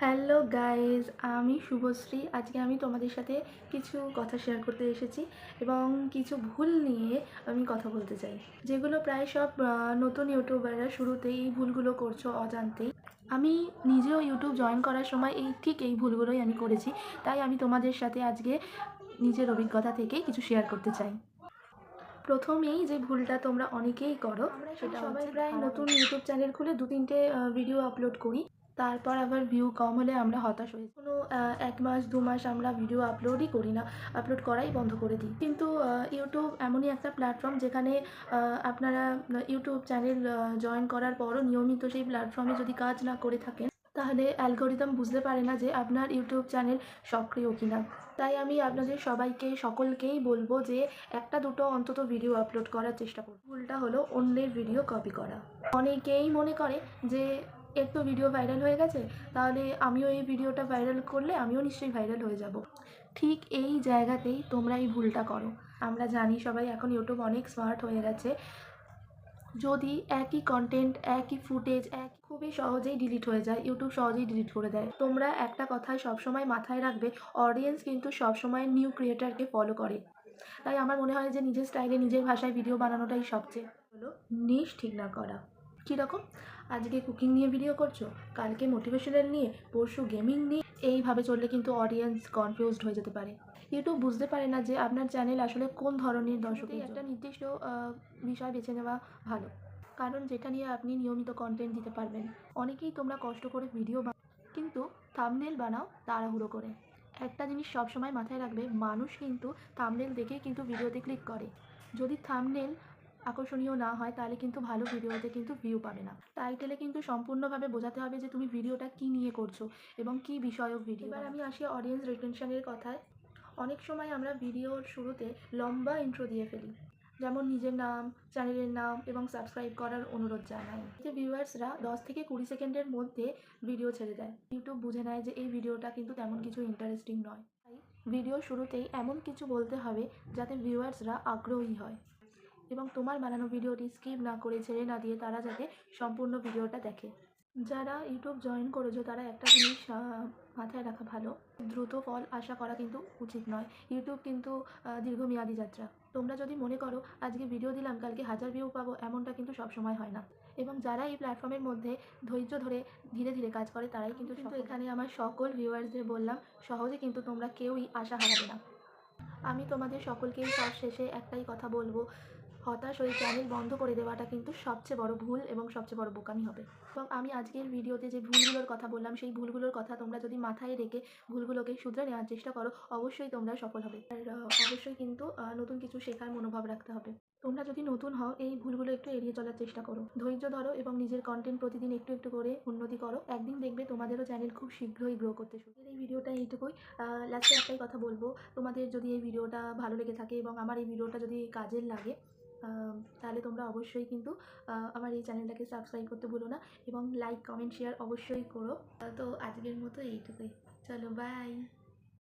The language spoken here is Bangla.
হ্যালো গাইজ, আমি শুভশ্রী। আজকে আমি তোমাদের সাথে কিছু কথা শেয়ার করতে এসেছি এবং কিছু ভুল নিয়ে আমি কথা বলতে চাই, যেগুলো প্রায় সব নতুন ইউটিউবাররা শুরুতেই এই ভুলগুলো করছো অজান্তেই। আমি নিজেও ইউটিউব জয়েন করার সময় ঠিক এই ভুলগুলোই আমি করেছি, তাই আমি তোমাদের সাথে আজকে নিজের অভিজ্ঞতা থেকে কিছু শেয়ার করতে চাই। প্রথমেই যে ভুলটা তোমরা অনেকেই করো, সেটা সবাই প্রায় নতুন ইউটিউব চ্যানেল খুলে 2-3টে ভিডিও আপলোড করি, তারপর আবার ভিউ কম হলে আমরা হতাশ হই। কোনো 1 মাস 2 মাস আমরা ভিডিও আপলোডই করি না, আপলোড করাই বন্ধ করে দিই। কিন্তু ইউটিউব এমনই একটা প্ল্যাটফর্ম যেখানে আপনারা ইউটিউব চ্যানেল জয়েন করার পরও নিয়মিত সেই প্ল্যাটফর্মে যদি কাজ না করে থাকেন, তাহলে অ্যালগোরিদম বুঝতে পারে না যে আপনার ইউটিউব চ্যানেল সক্রিয় কিনা। তাই আমি আপনাদের সকলকেই বলবো যে একটা দুটো অন্তত ভিডিও আপলোড করার চেষ্টা করুন। ভুলটা হলো অন্যের ভিডিও কপি করা। অনেকেই মনে করে যে এর তো ভিডিও ভাইরাল হয়ে গেছে, তাহলে আমিও এই ভিডিওটা ভাইরাল করলে আমিও নিশ্চয়ই ভাইরাল হয়ে যাব। ঠিক এই জায়গাতেই তোমরা এই ভুলটা করো। আমরা জানি সবাই এখন ইউটিউব অনেক স্মার্ট হয়ে গেছে। যদি একই কন্টেন্ট, একই ফুটেজ খুবই সহজেই ডিলিট হয়ে যায়, ইউটিউব সহজেই ডিলিট করে দেয়। তোমরা একটা কথাই সবসময় মাথায় রাখবে, অডিয়েন্স কিন্তু সবসময় নিউ ক্রিয়েটারকে ফলো করে। তাই আমার মনে হয় যে নিজের স্টাইলে নিজের ভাষায় ভিডিও বানানোটাই সবচেয়ে হলো নিশ ঠিক না করা। কীরকম? আজকে কুকিং নিয়ে ভিডিও করছো, কালকে মোটিভেশনাল নিয়ে, পরশু গেমিং নিয়ে। এইভাবে চললে কিন্তু অডিয়েন্স কনফিউজড হয়ে যেতে পারে। ইউটিউব বুঝতে পারে না যে আপনার চ্যানেল আসলে কোন ধরনের দর্শকের। একটা নির্দিষ্ট বিষয় বেছে নেওয়া ভালো, কারণ যেটা নিয়ে আপনি নিয়মিত কন্টেন্ট দিতে পারবেন। অনেকেই তোমরা কষ্ট করে ভিডিও কিন্তু থাম্বনেল বানাও তাড়াহুড়ো করে। একটা জিনিস সবসময় মাথায় রাখবে, মানুষ কিন্তু থাম্বনেল দেখেই কিন্তু ভিডিওতে ক্লিক করে। যদি থাম্বনেল আকর্ষণীয় না হয়, তাহলে কিন্তু ভালো ভিডিওতে কিন্তু ভিউ পাবে না। টাইটেলে কিন্তু সম্পূর্ণভাবে বোঝাতে হবে যে তুমি ভিডিওটা কী নিয়ে করছো এবং কী বিষয়ক ভিডিও। এবার আমি আসি অডিয়েন্স রিটেনশনের কথায়। অনেক সময় আমরা ভিডিওর শুরুতে লম্বা ইন্ট্রো দিয়ে ফেলি, যেমন নিজের নাম, চ্যানেলের নাম এবং সাবস্ক্রাইব করার অনুরোধ জানাই। যে ভিউয়ার্সরা 10 থেকে 20 সেকেন্ডের মধ্যে ভিডিও ছেড়ে দেয়। ইউটিউব বুঝে নেয় যে এই ভিডিওটা কিন্তু তেমন কিছু ইন্টারেস্টিং নয়। তাই ভিডিও শুরুতেই এমন কিছু বলতে হবে যাতে ভিউয়ার্সরা আগ্রহী হয় এবং তোমার বানানো ভিডিওটি স্কিপ না করে ছেড়ে না দিয়ে তারা যাতে সম্পূর্ণ ভিডিওটা দেখে। যারা ইউটিউব জয়েন করেছো তারা একটা জিনিস মাথায় রাখা ভালো, দ্রুত ফল আশা করা কিন্তু উচিত নয়। ইউটিউব কিন্তু দীর্ঘমেয়াদী যাত্রা। তোমরা যদি মনে করো আজকে ভিডিও দিলাম কালকে 1000 ভিউ পাবো, এমনটা কিন্তু সবসময় হয় না। এবং যারা এই প্ল্যাটফর্মের মধ্যে ধৈর্য ধরে ধীরে ধীরে কাজ করে তারাই কিন্তু এখানে আমার সকল ভিউয়ার্সদের বললাম, সহজে কিন্তু তোমরা কেউই আশা হারাবে না। আমি তোমাদের সকলকেই সব শেষে একটাই কথা বলবো, হতাশ হয়ে চ্যানেল বন্ধ করে দেওয়াটা কিন্তু সবচেয়ে বড় ভুল এবং সবচেয়ে বড় বোকামি হবে। এবং আমি আজকের ভিডিওতে যে ভুলগুলোর কথা বললাম, সেই ভুলগুলোর কথা তোমরা যদি মাথায় রেখে ভুলগুলোকে শুধরে নেওয়ার চেষ্টা করো, অবশ্যই তোমরা সফল হবে। আর অবশ্যই কিন্তু নতুন কিছু শেখার মনোভাব রাখতে হবে। তোমরা যদি নতুন হও, এই ভুলগুলো একটু এড়িয়ে চলার চেষ্টা করো, ধৈর্য ধরো এবং নিজের কন্টেন্ট প্রতিদিন একটু একটু করে উন্নতি করো। একদিন দেখবে তোমাদেরও চ্যানেল খুব শীঘ্রই গ্রো করতে শুরু। এই ভিডিওটা এইটুকুই। লাস্টে একটাই কথা বলবো, তোমাদের যদি এই ভিডিওটা ভালো লেগে থাকে এবং আমার এই ভিডিওটা যদি কাজের লাগে, তাহলে তোমরা অবশ্যই কিন্তু আমার এই চ্যানেলটাকে সাবস্ক্রাইব করতে ভুলো না এবং লাইক, কমেন্ট, শেয়ার অবশ্যই করো। তো আজকের মতো এইটুকুই। চলো, বাই।